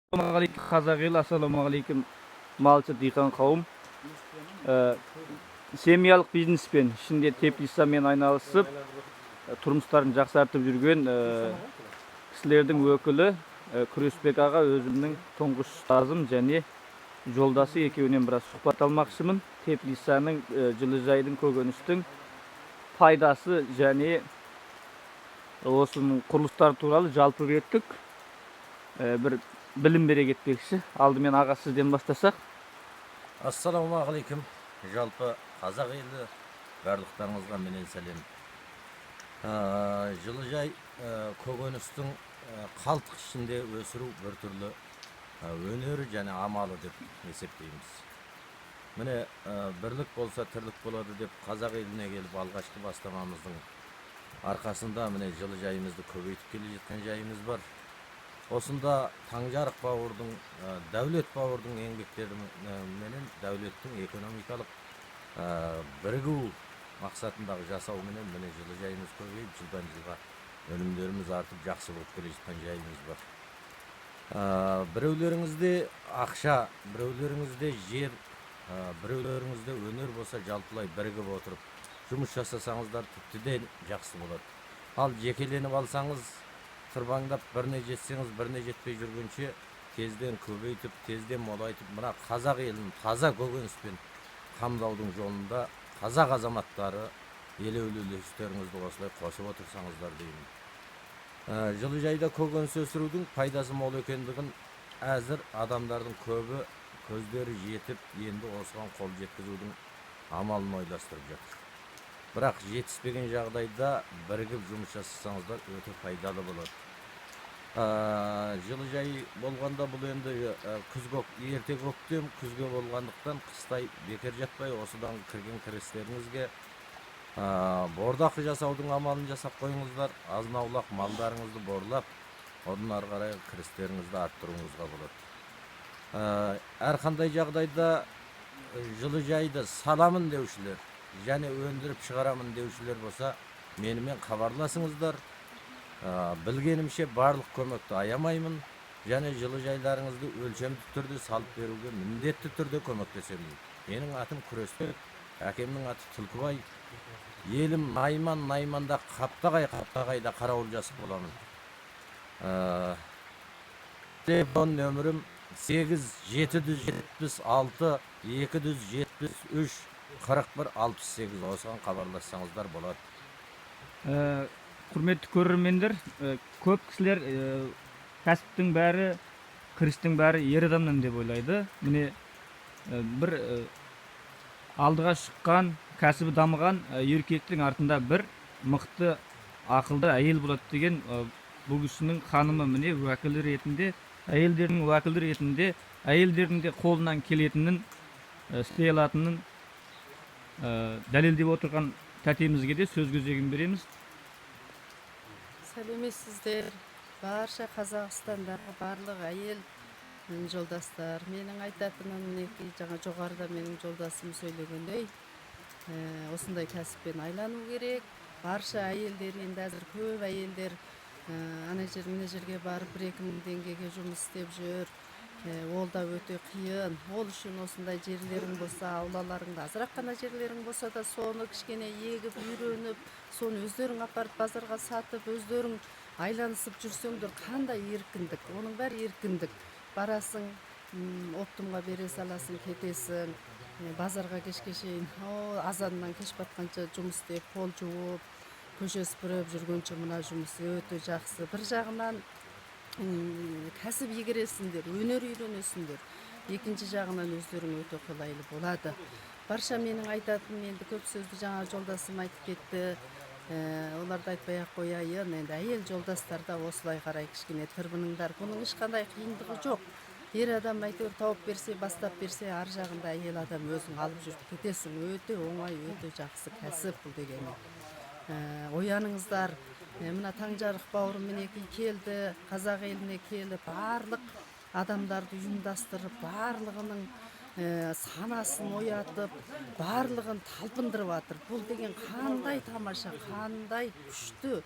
Assalamualaikum қазақ елі, ассалаумағалейкум малшы диқан қауым. Семьялық бизнеспен ішінде теплицамен айналысып, тұрмыстарын жақсартып жүрген кісілердің өкілі Күресбек аға, өзімнің тұңғыш ұстазым және жолдасы, екеуінен біраз сұхбат алмақшымын. Теплицаның, жылыжайдың, көкөністің пайдасы және осының құрылыстар туралы жалпы кеттік. Bir білім бере кетпекші. Алдымен аға сізден бастасақ. Ассалаумағалейкум. Жалпы қазақ елі барлықтарыңызға менен сәлем. Жылыжай көкөністің қалтық ішінде өсіру бір түрлі өнері және амалы деп есептейміз. Міне бірлік болса тірлік болады деп қазақ еліне келіп алғашқы бастамамыздың арқасында міне жылыжайымызды көбейтіп келе жатқан жайымыз бар. Осында Таңжарық бауырдың, Дәулет бауырдың еңбектері менен дәулеттің экономикалық бірігу мақсатындағы жасау менен міне жылыжайымыз көбейіп, жылдан жылға өнімдеріміз артып, жақсы болып келе жатқан жайымыз бар. Біреулеріңізде ақша, біреулеріңізде жер, біреулеріңізде өнер болса, жалпылай бірігіп отырып жұмыс жасасаңыздар тіптен жақсы болады. Ал жекеленіп алсаңыз, тырбаңдап біріне жетсеңіз, біріне жетпей жүргенше тезден көбейтіп, тезден молайтып, мына қазақ елін таза көкөніспен қамдаудың жолында қазақ азаматтары елеулі үлестеріңізді осылай қосып отырсаңыздар деймін. Жылыжайда көкөніс өсірудің пайдасы мол екендігін әзір адамдардың көбі көздері жетіп, енді осыған қол жеткізудің амалын ойластырып жатыр. Бірақ жетіспеген жағдайда бірігіп жұмыс жасасаңыздар өте пайдалы болады. Жылыжай болғанда бұл енді ерте көктем күзге болғандықтан қыстай бекер жатпай, осыдан кірген кірістеріңізге бордақы жасаудың амалын жасап қойыңыздар. Азын-аулақ малдарыңызды борлап, одан ары қарай кірістеріңізді арттыруыңызға болады. Әрқандай жағдайда жылыжайды саламын деушілер және өндіріп шығарамын деушілер болса, менімен хабарласыңыздар. Білгенімше барлық көмекті аямаймын және жылыжайларыңызды өлшемді түрде салып беруге міндетті түрде көмектесемін. Менің атым Күресбек, әкемнің аты Түлкібай. Елім Найманда қаптағайда қарауыл жасып боламын. Телефон нөмірім 8-776 273 41-68. Осыған хабарлассаңыздар болады. Құрметті көрермендер, көп кісілер кәсіптің бәрі, кірістің бәрі ер адамнан деп ойлайды. Міне бір алдыға шыққан, кәсібі дамыған еркектің артында бір мықты, ақылды әйел болады деген бұл кісінің ханымы міне уәкілі ретінде, әйелдердің уәкілі ретінде, әйелдердің де қолынан келетінін, істей алатынын дәлелдеп отырған тәтемізге де сөз кезегін береміз. Сәлеметсіздер, барша Қазақстандағы барлық әйел жолдастар. Менің айтатыным мінекей жаңа жоғарыда менің жолдасым сөйлегендей, осындай кәсіппен айлану керек. Барша әйелдер, енді әзір көп әйелдер ана жер мына жерге барып 2.000 теңгеге жұмыс істеп жүр. Ол да өте қиын. Ол үшін осындай жерлерің болса, аулаларыңда азырақ қана жерлерің болса да, соны кішкене егіп, үйреніп, соны өздерің апарып базарға сатып, өздерің айланысып жүрсеңдер, қандай еркіндік. Оның бәрі еркіндік. Барасың, оптымға бере саласың, кетесің, базарға кешке шейін, азаннан кеш батқанша жұмыс істеп, қол жуып, көше сыпырып жүргенше мына жұмыс өте жақсы. Бір жағынан кәсіп игересіңдер, өнер үйренесіңдер. Екінші жағынан өздерің өте қолайлы болады. Барша менің айтатыным, енді көп сөзді жаңа жолдасым айтып кетті. Оларды айтпай ақ қояйын. Енді әйел жолдастарда осылай қарай кішкене тырбыныңдар. Бұның ешқандай қиындығы жоқ. Ер адам әйтеуір тауып берсе, бастап берсе, ар жағында әйел адам өзің алып жүріп кетесің. Өте оңай, өте жақсы кәсіп бұл дегені. Ояныңыздар. Мына Таңжарық бауырым мінекей келді, қазақ еліне келіп, барлық адамдарды ұйымдастырып, барлығының санасын оятып, барлығын талпындырып жатыр. Бұл деген қандай тамаша, қандай күшті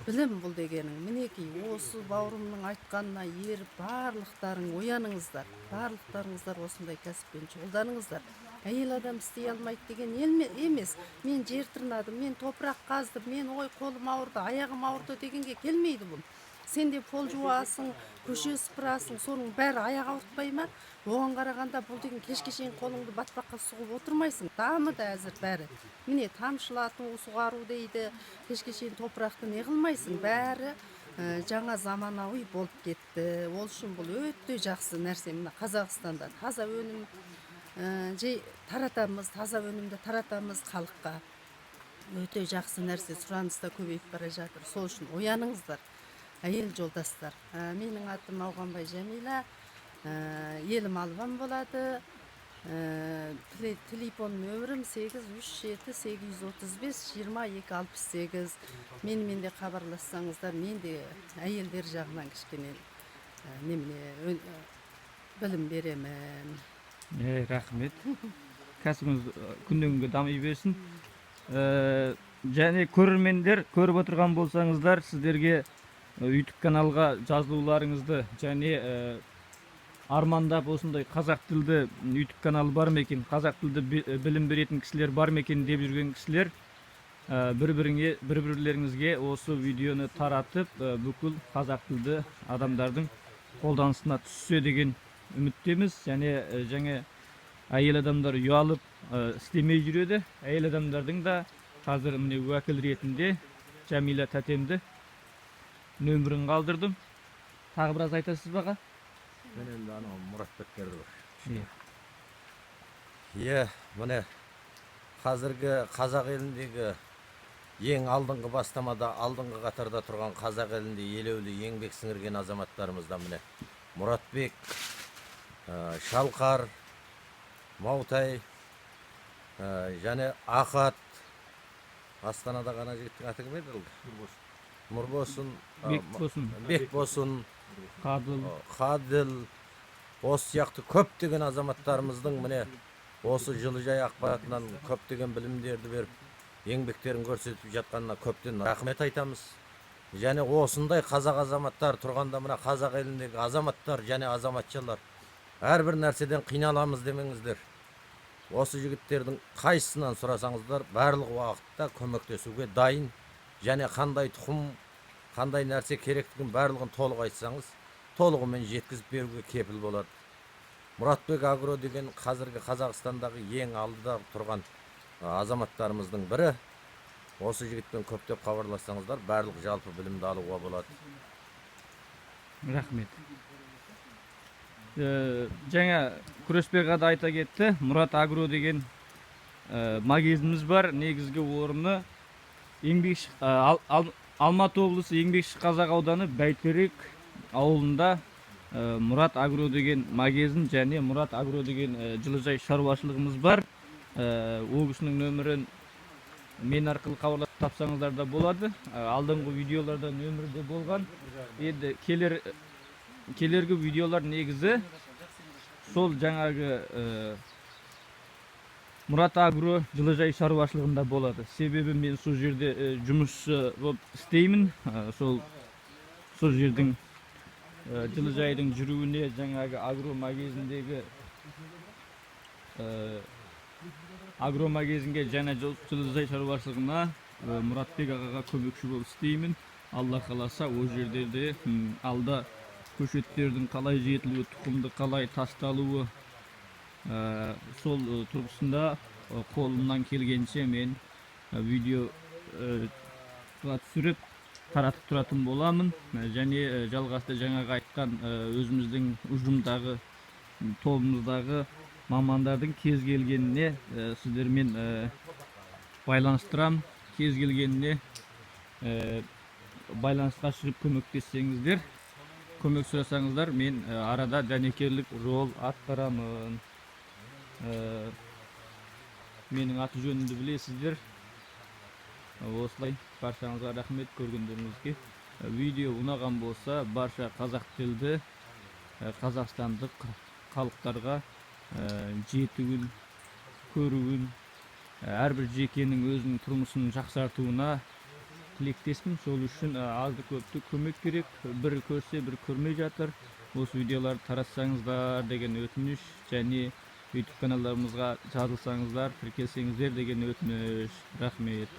білім бұл дегенің. Мінекей, осы бауырымның айтқанына еріп, барлықтарың ояныңыздар. Барлықтарыңыздар осындай кәсіппен шұғылданыңыздар. Әйел адам істей алмайды деген емес. Мен жер тырнадым, мен топырақ қаздым, мен ой қолым ауырды, аяғым ауырды дегенге келмейді бұл. Сен де пол жуасың, көше сыпырасың, соның бәрі аяқ ауыртпай ма? Оған қарағанда бұл деген кешке шейін қолыңды батпаққа сұғып отырмайсың. Дамыды әзір бәрі. Міне тамшылату, суғару дейді. Кешке шейін топырақты не қылмайсың? Бәрі жаңа заманауи болып кетті. Ол үшін бұл өте жақсы нәрсе. Мына Қазақстанда таза өнім таратамыз, таза өнімді таратамыз халыққа. Өте жақсы нәрсе, сұраныста көбейіп бара жатыр. Сол үшін ояныңыздар. Әйел жолдастар, менің атым Ауғанбай Жәмила, елім Албан болады, телефон нөмірім 837-835-2268. Менімен де хабарлассаңыздар, мен де әйелдер жағынан кішкене білім беремін. Рахмет. Кәсібіңіз күннен күнге дами берсін. Және көрермендер, көріп отырған болсаңыздар, сіздерге YouTube каналға жазылуларыңызды және армандап осындай қазақ тілді YouTube каналы бар ма екен, қазақ тілді білім беретін кісілер бар ма екен деп жүрген кісілер бір-бірлеріңізге осы видеоны таратып, бүкіл қазақ тілді адамдардың қолданысына түссе деген үміттеміз. Және жаңа әйел адамдар ұялып істемей жүреді. Әйел адамдардың да қазір міне уәкіл ретінде Жәмила тәтемді нөмірін қалдырдым. Тағы біраз айтасыз баға? Мен енді анау Мұратбектерді бар. Міне қазіргі қазақ еліндегі ең алдыңғы бастамада, алдыңғы қатарда тұрған қазақ елінде елеулі еңбек сіңірген азаматтарымыздан міне Мұратбек, Шалқар, Маутай, және Ақат, Астанада ғана жігіттің аты кім еді? Нұрбосын, Бекбосын, Қадыл, осы сияқты көптеген азаматтарымыздың міне осы Жылыжай ақпаратынан көптеген білімдерді беріп, еңбектерін көрсетіп жатқанына көптен рахмет айтамыз. Және осындай қазақ азаматтар тұрғанда мына қазақ еліндегі азаматтар және азаматшалар әрбір нәрседен қиналамыз демеңіздер. Осы жігіттердің қайсысынан сұрасаңыздар, барлық уақытта көмектесуге дайын. Және қандай тұқым, қандай нәрсе керектігін барлығын толық айтсаңыз, толығымен жеткізіп беруге кепіл болады. Мұратбек Агро деген қазіргі Қазақстандағы ең алдыда тұрған азаматтарымыздың бірі. Осы жігітпен көптеп хабарлассаңыздар, барлық жалпы білімді алуға болады. Рахмет. Жаңа Күреспек ада айта кетті, Мұрат Агро деген магазиніміз бар. Негізгі орны Алматы облысы Еңбекші Қазақ ауданы Бәйтерек ауылында Мұрат Агро деген магазин және Мұрат Агро деген жылыжай шаруашылығымыз бар. Ол кісінің нөмірін мен арқылы хабарласып тапсаңыздар да болады. Алдыңғы видеоларда нөмірде болған. Енді келергі видеолар негізі сол жаңағы Мұрат Агро жылыжай шаруашылығында болады. Себебі мен сол жерде жұмысшы болып істеймін. Сол жердің жылыжайдың жүруіне жаңағы агро магазинге және жылыжай шаруашылығына Мұратбек ағаға көмекші болып істеймін. Алла қаласа ол жерде алда көшеттердің қалай жетілуі, тұқымды қалай тасталуы, сол тұрғысында қолымнан келгенше мен видео түсіріп таратып тұратын боламын. Және жалғасты жаңағы айтқан өзіміздің ұжымдағы, тобымыздағы мамандардың кез келгеніне сіздермен байланыстырам. Кез келгеніне байланысқа шығып көмектессеңіздер, көмек сұрасаңыздар, мен арада дәнекерлік рол атқарамын. Менің аты жөнімді білесіздер. Осылай, баршаңызға рахмет көргендеріңізге. Видео ұнаған болса, барша қазақ тілді қазақстандық халықтарға жетүүн, көрүүн, ар бир жекенин өзүнүн турмушун жакшартууна тилектесмин. Ошол үчүн азды көптү көмөк керек. Бир көрсө бир көрмөй жатыр. Осы видеоларды таратсаңыздар деген өтүнүш, және YouTube каналдарымызга жазылсаңыздар, тиркелсеңиздер деген өтүнүш. Рахмет.